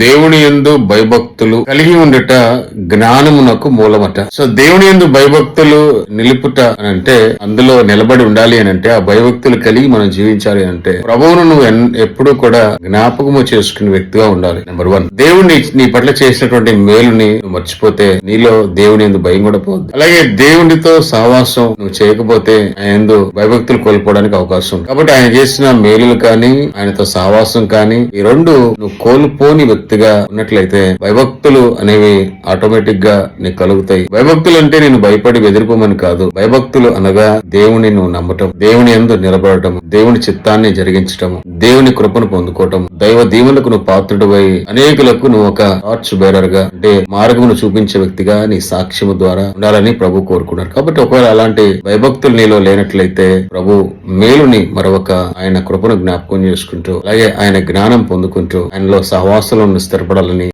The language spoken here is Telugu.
దేవుని యందు భయభక్తులు కలిగి ఉండుట జ్ఞానమునకు మూలమట. సో దేవుని యందు భయభక్తులు నిలుపుట అని అంటే, అందులో నిలబడి ఉండాలి అని అంటే, ఆ భయభక్తులు కలిగి మనం జీవించాలి అని అంటే, ప్రభువును నువ్వు ఎప్పుడూ కూడా జ్ఞాపకము చేసుకునే వ్యక్తిగా ఉండాలి. నెంబర్ 1, దేవుని నీ పట్ల చేసినటువంటి మేలుని నువ్వు మర్చిపోతే నీలో దేవుని యందు భయం కూడా పోద్దు. అలాగే దేవునితో సహవాసం నువ్వు చేయకపోతే ఆయన యందు భయభక్తులు కోల్పోవడానికి అవకాశం ఉంది. కాబట్టి ఆయన చేసిన మేలులు కానీ, ఆయనతో సహవాసం కానీ, ఈ రెండు నువ్వు కోల్పోని వ్యక్తిగా ఉన్నట్లయితే భయభక్తులు అనేవి ఆటోమేటిక్ గా నీకు కలుగుతాయి. భయభక్తులు అంటే నేను భయపడి బెదిరిపోమని కాదు. భయభక్తులు అనగా దేవుని నువ్వు నమ్మటం, దేవుని యందు నిలబడటం, దేవుని చిత్తాన్ని జరిగించటం, దేవుని కృపను పొందుకోవటం, దైవ దీవులకు నువ్వు పాత్రుడివై అనేకులకు నువ్వు ఒక టార్చ్ బేరర్ గా, అంటే మార్గమును చూపించే వ్యక్తిగా నీ సాక్ష్యము ద్వారా ఉండాలని ప్రభు కోరుకున్నారు. కాబట్టి ఒకవేళ అలాంటి భయభక్తులు నీలో లేనట్లయితే ప్రభు మేలుని మరొక ఆయన కృపను జ్ఞాపకం చేసుకుంటూ, అలాగే ఆయన జ్ఞానం పొందుకుంటూ ఆయనలో సహవాసంలో స్థిరపడాలని